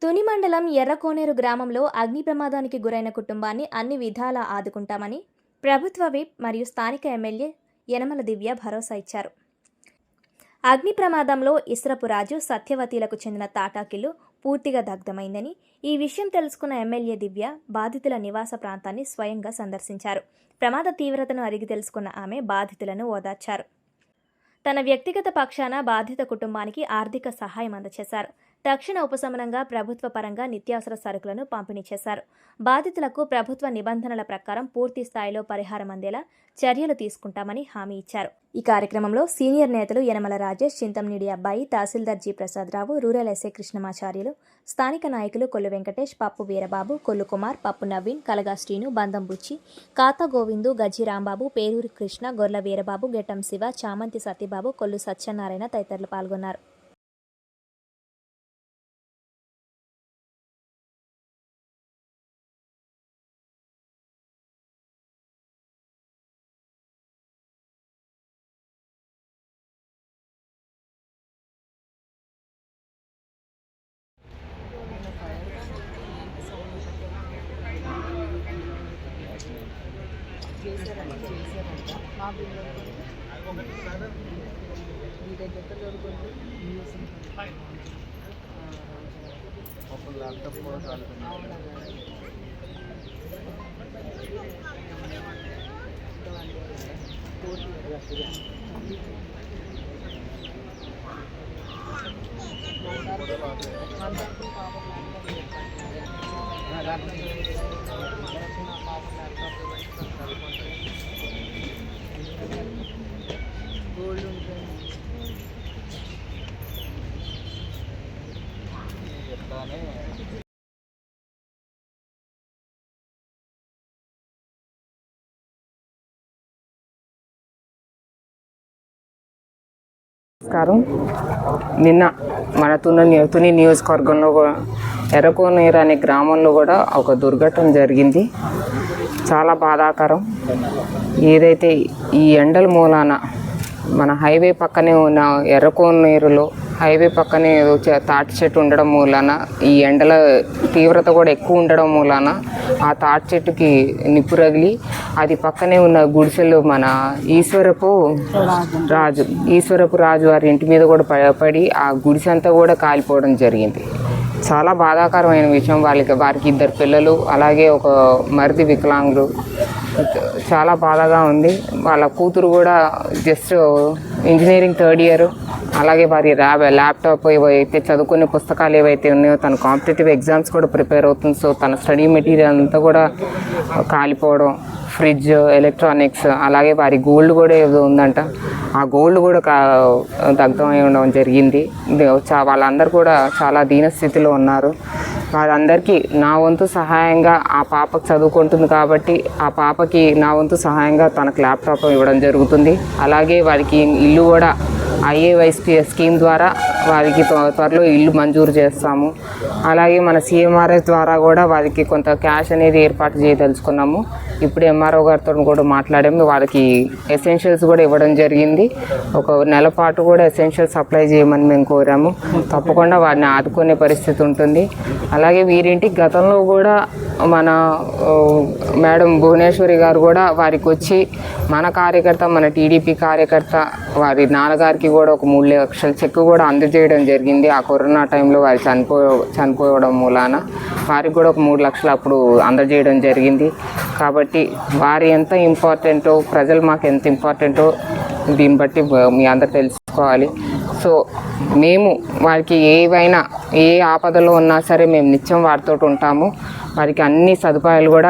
తుని మండలం ఎర్రకోనేరు గ్రామంలో అగ్ని ప్రమాదానికి గురైన కుటుంబాన్ని అన్ని విధాలా ఆదుకుంటామని ప్రభుత్వ విప్ మరియు స్థానిక ఎమ్మెల్యే యనమల దివ్య భరోసా ఇచ్చారు. అగ్ని ప్రమాదంలో ఇస్రపు రాజు, సత్యవతిలకు చెందిన తాటాకిల్లు పూర్తిగా దగ్ధమైందని, ఈ విషయం తెలుసుకున్న ఎమ్మెల్యే దివ్య బాధితుల నివాస ప్రాంతాన్ని స్వయంగా సందర్శించారు. ప్రమాద తీవ్రతను అడిగి తెలుసుకున్న ఆమె బాధితులను ఓదార్చారు. తన వ్యక్తిగత పక్షాన బాధిత కుటుంబానికి ఆర్థిక సహాయం అందజేశారు. తక్షణ ఉపశమనంగా ప్రభుత్వ పరంగా నిత్యావసర సరుకులను పంపిణీ చేశారు. బాధితులకు ప్రభుత్వ నిబంధనల ప్రకారం పూర్తి స్థాయిలో పరిహారం అందేలా చర్యలు తీసుకుంటామని హామీ ఇచ్చారు. ఈ కార్యక్రమంలో సీనియర్ నేతలు యనమల రాజేష్, చింతమనేడి అబ్బాయి, తహసీల్దార్ G Prasadarao, rural SI Krishnamacharyulu, స్థానిక నాయకులు కొల్లు వెంకటేష్, పప్పు వీరబాబు, కొల్లు కుమార్, పప్పు నవీన్, కలగా శ్రీను, బందం బుచ్చి, కాతా గోవిందు, గజ్జి రాంబాబు, పేరూరు కృష్ణ, గొర్ల వీరబాబు, గెట్టం శివ, చామంతి సత్యబాబు, కొల్లు సత్యనారాయణ తదితరులు పాల్గొన్నారు. మా ల్యాప్టాప్ కూడా గోల్డ్ ఉంటుంది. నమస్కారం. నిన్న మన తుని నియోజకవర్గంలో ఎర్రకోనేరు అనే గ్రామంలో కూడా ఒక దుర్ఘటన జరిగింది. చాలా బాధాకరం. ఏదైతే ఈ ఎండల మూలాన మన హైవే పక్కనే ఉన్న ఎర్రకోనేరులో హైవే పక్కనే తాటి చెట్టు ఉండడం మూలాన ఈ ఎండల తీవ్రత కూడా ఎక్కువ ఉండడం మూలాన ఆ తాటి చెట్టుకి నిప్పు రగిలి అది పక్కనే ఉన్న గుడిసెలు మన ఈశ్వరపు రాజు వారి ఇంటి మీద కూడా పడి ఆ గుడిసె అంతా కూడా కాలిపోవడం జరిగింది. చాలా బాధాకరమైన విషయం. వారికి 2 పిల్లలు, అలాగే ఒక మరిది వికలాంగులు. చాలా బాధగా ఉంది. వాళ్ళ కూతురు కూడా జస్ట్ ఇంజనీరింగ్ 3rd ఇయర్. అలాగే వారి ల్యాప్టాప్ ఏవైతే చదువుకునే పుస్తకాలు ఏవైతే ఉన్నాయో తన కాంపిటేటివ్ ఎగ్జామ్స్ కూడా ప్రిపేర్ అవుతుంది. సో తన స్టడీ మెటీరియల్ అంతా కూడా కాలిపోవడం, ఫ్రిడ్జ్, ఎలక్ట్రానిక్స్, అలాగే వారి గోల్డ్ కూడా ఏదో ఉందంట, ఆ గోల్డ్ కూడా దగ్ధమై ఉండడం జరిగింది. వాళ్ళందరూ కూడా చాలా దీనస్థితిలో ఉన్నారు. వారందరికీ నా వంతు సహాయంగా, ఆ పాపకు చదువుకుంటుంది కాబట్టి ఆ పాపకి నా వంతు సహాయంగా తనకు ల్యాప్టాప్ ఇవ్వడం జరుగుతుంది. అలాగే వారికి ఇల్లు కూడా IAYSP స్కీమ్ ద్వారా వారికి త్వరలో ఇల్లు మంజూరు చేస్తాము. అలాగే మన CMRS ద్వారా కూడా వారికి కొంత క్యాష్ అనేది ఏర్పాటు చేయదలుచుకున్నాము. ఇప్పుడు MRO గారితో కూడా మాట్లాడాము. వాళ్ళకి ఎసెన్షియల్స్ కూడా ఇవ్వడం జరిగింది. ఒక నెల పాటు కూడా ఎసెన్షియల్స్ సప్లై చేయమని మేము కోరాము. తప్పకుండా వారిని ఆదుకునే పరిస్థితి ఉంటుంది. అలాగే వీరింటికి గతంలో కూడా మన మేడం భువనేశ్వరి గారు కూడా వారికి వచ్చి మన కార్యకర్త, మన TDP కార్యకర్త వారి నాన్నగారికి కూడా ఒక 3 లక్షల చెక్ కూడా అందజేయడం జరిగింది. ఆ కరోనా టైంలో వారు చనిపోవడం మూలాన వారికి కూడా ఒక 3 లక్షలు అప్పుడు అందజేయడం జరిగింది. కాబట్టి వారు ఎంత ఇంపార్టెంటో, ప్రజలు మాకు ఎంత ఇంపార్టెంటో దీన్ని బట్టి మీ అందరు తెలుసుకోవాలి. సో మేము వారికి ఏ ఆపదలో ఉన్నా సరే మేము నిత్యం వారితో ఉంటాము. వారికి అన్ని సదుపాయాలు కూడా